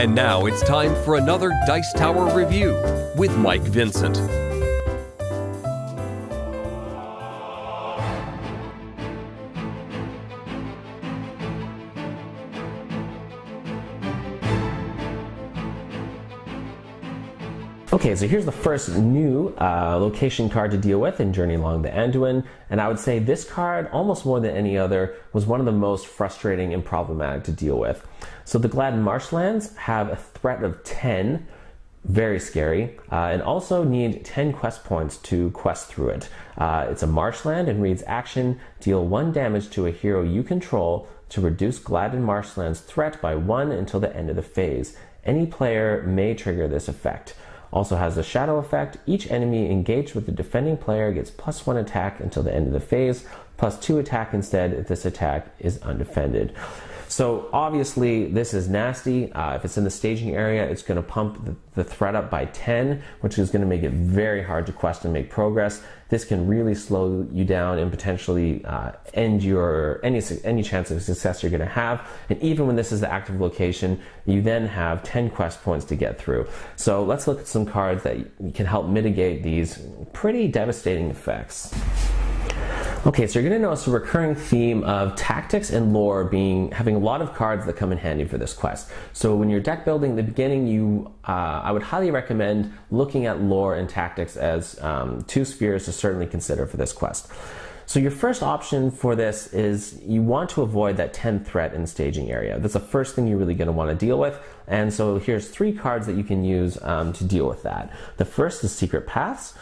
And now it's time for another Dice Tower review with Mike Vincent. Okay, so here's the first new location card to deal with in Journey Along the Anduin, and I would say this card, almost more than any other, was one of the most frustrating and problematic to deal with. So the Gladden Marshlands have a threat of 10, very scary, and also need 10 quest points to quest through it. It's a marshland and reads action, deal 1 damage to a hero you control to reduce Gladden Marshland's threat by 1 until the end of the phase. Any player may trigger this effect. Also has a shadow effect. Each enemy engaged with the defending player gets +1 attack until the end of the phase, +2 attack instead if this attack is undefended. So obviously this is nasty. If it's in the staging area, it's going to pump the threat up by 10, which is going to make it very hard to quest and make progress. This can really slow you down and potentially end your any chance of success you're going to have. And even when this is the active location, you then have 10 quest points to get through. So let's look at some cards that can help mitigate these pretty devastating effects. Okay, so you're going to notice a recurring theme of tactics and lore having a lot of cards that come in handy for this quest. So when you're deck building at the beginning, I would highly recommend looking at lore and tactics as 2 spheres to certainly consider for this quest. So your first option for this is you want to avoid that 10 threat in the staging area. That's the first thing you're really going to want to deal with. And so here's 3 cards that you can use to deal with that. The first is Secret Paths.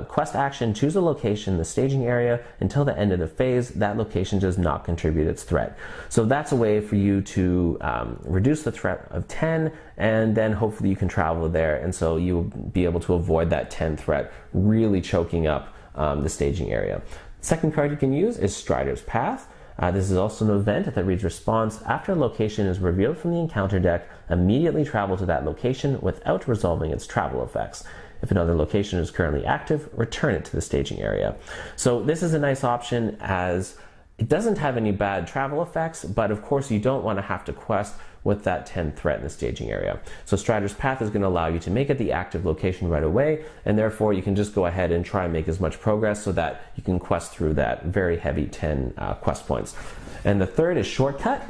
Quest action, choose a location in the staging area until the end of the phase. That location does not contribute its threat. So that's a way for you to reduce the threat of 10, and then hopefully you can travel there. And so you'll be able to avoid that 10 threat really choking up the staging area. Second card you can use is Strider's Path. This is also an event that reads response. After a location is revealed from the encounter deck, immediately travel to that location without resolving its travel effects. If another location is currently active, return it to the staging area. So this is a nice option as it doesn't have any bad travel effects, but of course you don't want to have to quest with that 10 threat in the staging area. So Strider's Path is going to allow you to make it the active location right away, and therefore you can just go ahead and try and make as much progress so that you can quest through that very heavy 10 quest points. And the third is Shortcut.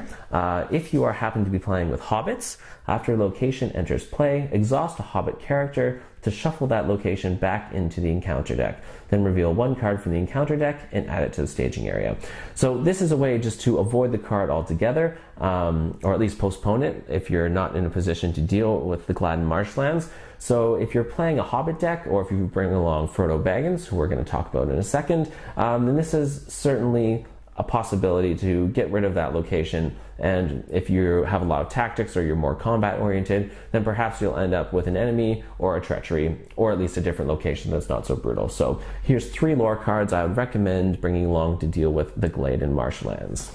If you happen to be playing with hobbits, after a location enters play, exhaust a hobbit character to shuffle that location back into the encounter deck. Then reveal 1 card from the encounter deck and add it to the staging area. So this is a way just to avoid the card altogether, or at least postpone it if you're not in a position to deal with the Gladden Marshlands. So if you're playing a Hobbit deck, or if you bring along Frodo Baggins, who we're going to talk about in a second, then this is certainly a possibility to get rid of that location. And if you have a lot of tactics or you're more combat oriented, then perhaps you'll end up with an enemy or a treachery, or at least a different location that's not so brutal. So here's 3 lore cards I would recommend bringing along to deal with the Gladden Marshlands.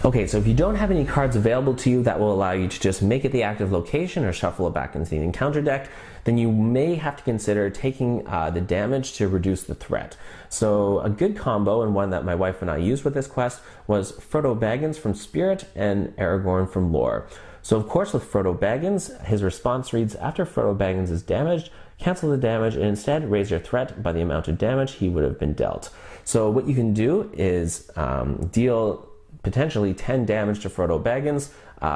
Okay, so if you don't have any cards available to you that will allow you to just make it the active location or shuffle it back into the encounter deck, then you may have to consider taking the damage to reduce the threat. So a good combo, and one that my wife and I used with this quest, was Frodo Baggins from Spirit and Aragorn from Lore. So of course with Frodo Baggins, his response reads, after Frodo Baggins is damaged, cancel the damage and instead raise your threat by the amount of damage he would have been dealt. So what you can do is deal potentially 10 damage to Frodo Baggins,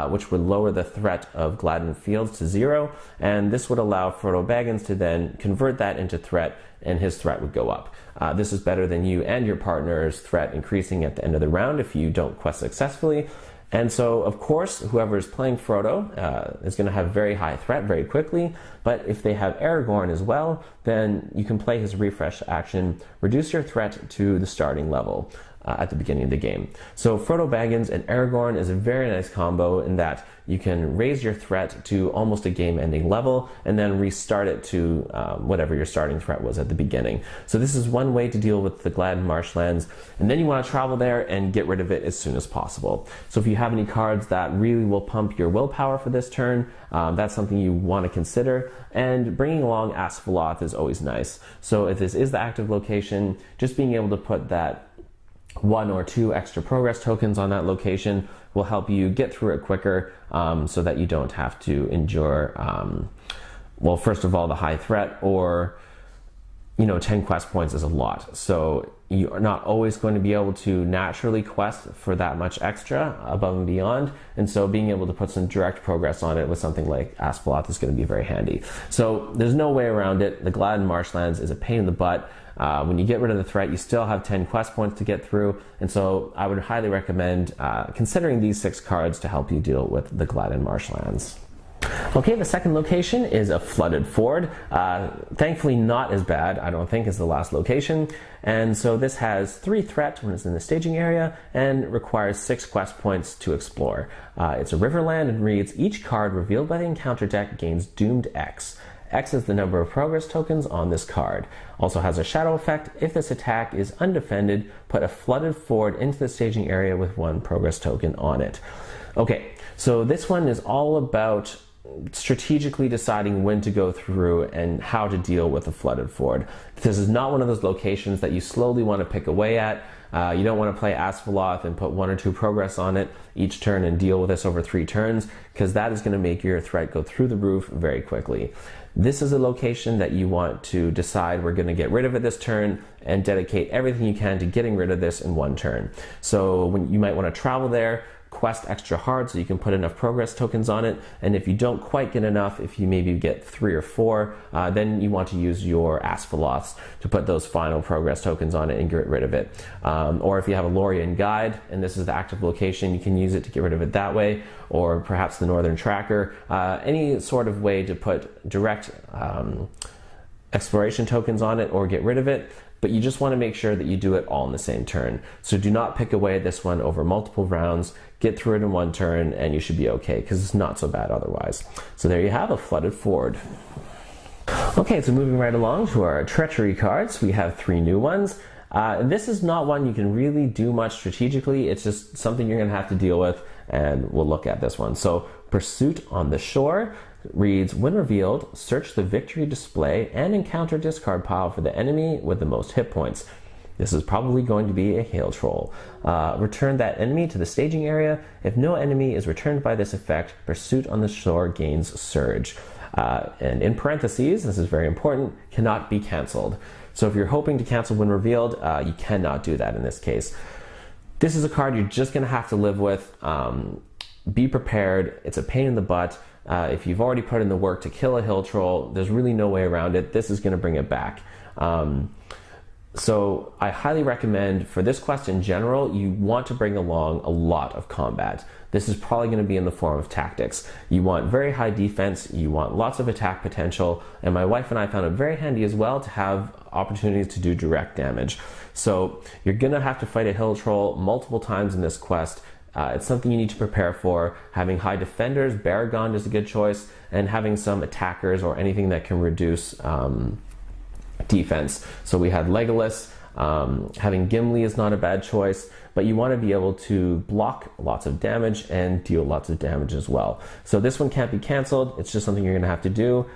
which would lower the threat of Gladden Fields to 0, and this would allow Frodo Baggins to then convert that into threat, and his threat would go up. This is better than you and your partner's threat increasing at the end of the round if you don't quest successfully. And so, of course, whoever is playing Frodo is going to have very high threat very quickly, but if they have Aragorn as well, then you can play his refresh action, reduce your threat to the starting level at the beginning of the game. So Frodo Baggins and Aragorn is a very nice combo in that you can raise your threat to almost a game-ending level and then restart it to whatever your starting threat was at the beginning. So this is one way to deal with the Gladden Marshlands, and then you want to travel there and get rid of it as soon as possible. So if you have any cards that really will pump your willpower for this turn, that's something you want to consider. And bringing along Asphalloth is always nice. So if this is the active location, just being able to put that 1 or 2 extra progress tokens on that location will help you get through it quicker, so that you don't have to endure, well, first of all, the high threat, or 10 quest points is a lot. So you are not always going to be able to naturally quest for that much extra above and beyond. And so being able to put some direct progress on it with something like Asphalot is going to be very handy. So there's no way around it. The Gladden Marshlands is a pain in the butt. When you get rid of the threat, you still have 10 quest points to get through. And so I would highly recommend considering these 6 cards to help you deal with the Gladden Marshlands. Okay, the second location is a flooded ford. Thankfully not as bad, I don't think, as the last location. And so this has 3 threat when it's in the staging area and requires 6 quest points to explore. It's a riverland and reads, each card revealed by the encounter deck gains doomed X. X is the number of progress tokens on this card. Also has a shadow effect. If this attack is undefended, put a flooded ford into the staging area with 1 progress token on it. Okay, so this one is all about strategically deciding when to go through and how to deal with a flooded ford. This is not one of those locations that you slowly want to pick away at. You don't want to play Asphalot and put 1 or 2 progress on it each turn and deal with this over 3 turns, because that is going to make your threat go through the roof very quickly. This is a location that you want to decide, we're going to get rid of it this turn, and dedicate everything you can to getting rid of this in 1 turn. So when you might want to travel there, quest extra hard so you can put enough progress tokens on it, and if you don't quite get enough, if you maybe get 3 or 4, then you want to use your Asphalot's to put those final progress tokens on it and get rid of it. Or if you have a Lorien Guide and this is the active location, you can use it to get rid of it that way, or perhaps the Northern Tracker. Any sort of way to put direct exploration tokens on it or get rid of it, but you just want to make sure that you do it all in the same turn. So do not pick away at this one over multiple rounds. Get through it in 1 turn and you should be okay, because it's not so bad otherwise. So there you have a flooded ford. Okay, so moving right along to our treachery cards, we have 3 new ones. This is not one you can really do much strategically. It's just something you're going to have to deal with, and we'll look at this one. So Pursuit on the Shore reads, when revealed, search the victory display and encounter discard pile for the enemy with the most hit points. This is probably going to be a Hail Troll. Return that enemy to the staging area. If no enemy is returned by this effect, Pursuit on the Shore gains Surge. And in parentheses, this is very important, cannot be cancelled. So if you're hoping to cancel when revealed, you cannot do that in this case. This is a card you're just going to have to live with. Be prepared. It's a pain in the butt. If you've already put in the work to kill a Hill Troll, there's really no way around it. This is going to bring it back. So I highly recommend, for this quest in general, you want to bring along a lot of combat. This is probably going to be in the form of tactics. You want very high defense, you want lots of attack potential, and my wife and I found it very handy as well to have opportunities to do direct damage. So you're going to have to fight a Hill Troll multiple times in this quest. It's something you need to prepare for. Having high defenders, Baragon is a good choice, and having some attackers or anything that can reduce defense. So we had Legolas. Having Gimli is not a bad choice, but you want to be able to block lots of damage and deal lots of damage as well. So this one can't be cancelled. It's just something you're going to have to do.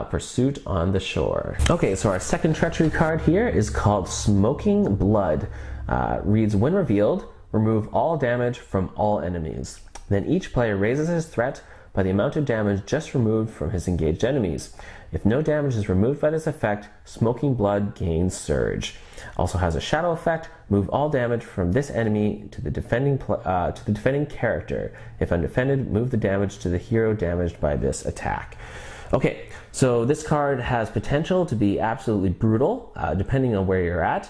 Pursuit on the Shore. Okay, so our second treachery card here is called Smoking Blood. Reads, when revealed, remove all damage from all enemies. Then each player raises his threat by the amount of damage just removed from his engaged enemies. If no damage is removed by this effect, Smoking Blood gains Surge. Also has a shadow effect. Move all damage from this enemy to the defending character. If undefended, move the damage to the hero damaged by this attack. Okay, so this card has potential to be absolutely brutal, depending on where you're at.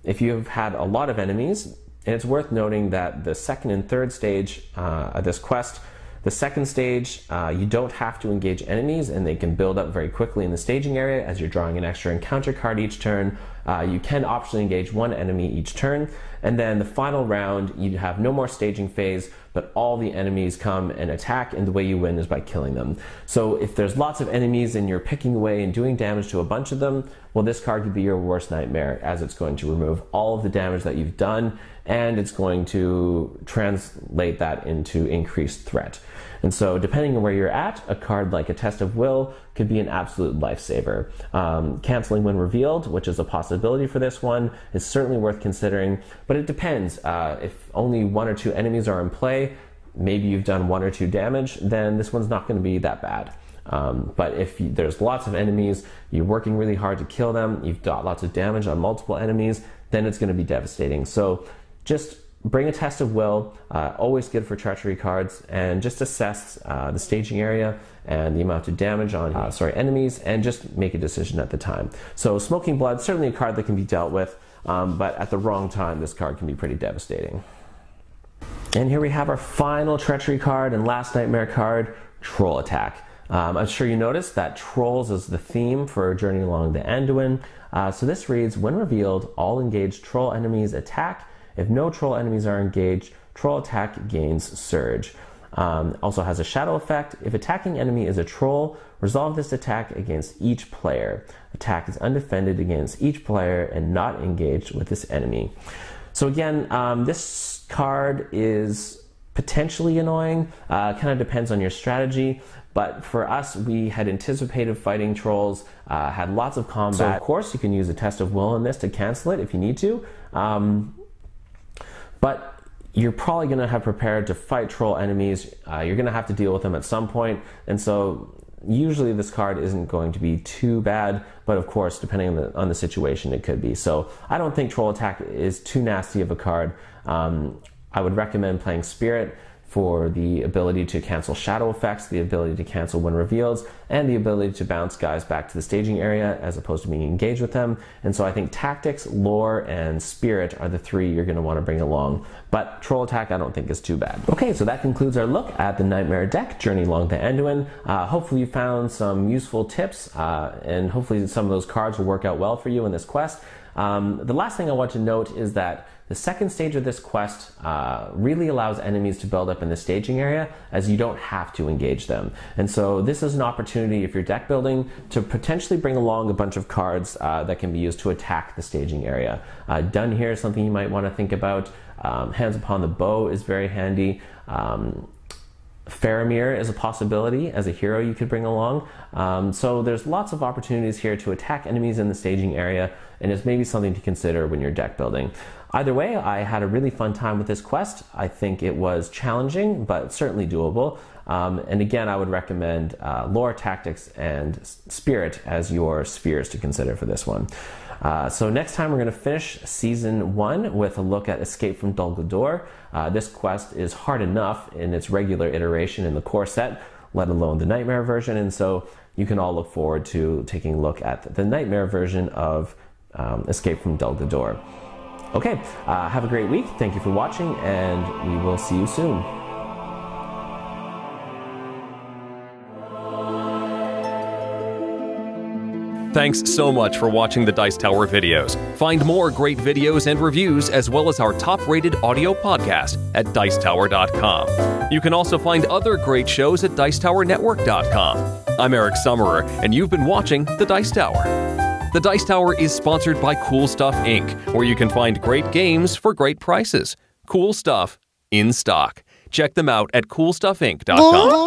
If you've had a lot of enemies, and it's worth noting that the second and third stage of this quest, the second stage, you don't have to engage enemies, and they can build up very quickly in the staging area as you're drawing an extra encounter card each turn. You can optionally engage 1 enemy each turn, and then the final round, you have no more staging phase, but all the enemies come and attack, and the way you win is by killing them. So if there's lots of enemies and you're picking away and doing damage to a bunch of them, well, this card could be your worst nightmare, as it's going to remove all of the damage that you've done, and it's going to translate that into increased threat. And so depending on where you're at, a card like a Test of Will could be an absolute lifesaver. Canceling when revealed, which is a possibility for this one, is certainly worth considering, but it depends. If only 1 or 2 enemies are in play, maybe you've done 1 or 2 damage, then this one's not going to be that bad. But if there's lots of enemies, you're working really hard to kill them, you've got lots of damage on multiple enemies, then it's going to be devastating. So just bring a test of will, always good for treachery cards, and just assess the staging area and the amount of damage on enemies, and just make a decision at the time. So Smoking Blood, certainly a card that can be dealt with, but at the wrong time, this card can be pretty devastating. And here we have our final treachery card and last nightmare card, Troll Attack. I'm sure you noticed that Trolls is the theme for Journey Along the Anduin. So this reads, when revealed, all engaged troll enemies attack. If no troll enemies are engaged, Troll Attack gains Surge. Also has a shadow effect. If attacking enemy is a troll, resolve this attack against each player. Attack is undefended against each player and not engaged with this enemy. So again, this card is potentially annoying. Kind of depends on your strategy. But for us, we had anticipated fighting trolls, had lots of combat. So of course, you can use a test of will on this to cancel it if you need to. But you're probably going to have prepared to fight troll enemies. You're going to have to deal with them at some point. And so usually this card isn't going to be too bad. But of course, depending on the situation, it could be. So I don't think Troll Attack is too nasty of a card. I would recommend playing Spirit for the ability to cancel shadow effects, the ability to cancel when revealed, and the ability to bounce guys back to the staging area as opposed to being engaged with them. And so I think Tactics, Lore, and Spirit are the 3 you're going to want to bring along. But Troll Attack I don't think is too bad. Okay, so that concludes our look at the Nightmare deck, Journey Along the Anduin. Hopefully you found some useful tips, and hopefully some of those cards will work out well for you in this quest. The last thing I want to note is that the second stage of this quest really allows enemies to build up in the staging area, as you don't have to engage them. And so this is an opportunity, if you're deck building, to potentially bring along a bunch of cards that can be used to attack the staging area. Done here is something you might want to think about. Hands Upon the Bow is very handy. Faramir is a possibility as a hero you could bring along. So there's lots of opportunities here to attack enemies in the staging area, and it's maybe something to consider when you're deck building. Either way, I had a really fun time with this quest. I think it was challenging, but certainly doable. And again, I would recommend Lore, Tactics, and Spirit as your spheres to consider for this one. So next time we're going to finish Season 1 with a look at Escape from Dol Guldur. This quest is hard enough in its regular iteration in the core set, let alone the Nightmare version, and so you can all look forward to taking a look at the Nightmare version of Escape from Dol Guldur. Okay, have a great week. Thank you for watching, and we will see you soon. Thanks so much for watching the Dice Tower videos. Find more great videos and reviews, as well as our top-rated audio podcast at Dicetower.com. You can also find other great shows at Dicetowernetwork.com. I'm Eric Summerer, and you've been watching The Dice Tower. The Dice Tower is sponsored by Cool Stuff Inc., where you can find great games for great prices. Cool stuff in stock. Check them out at CoolStuffInc.com.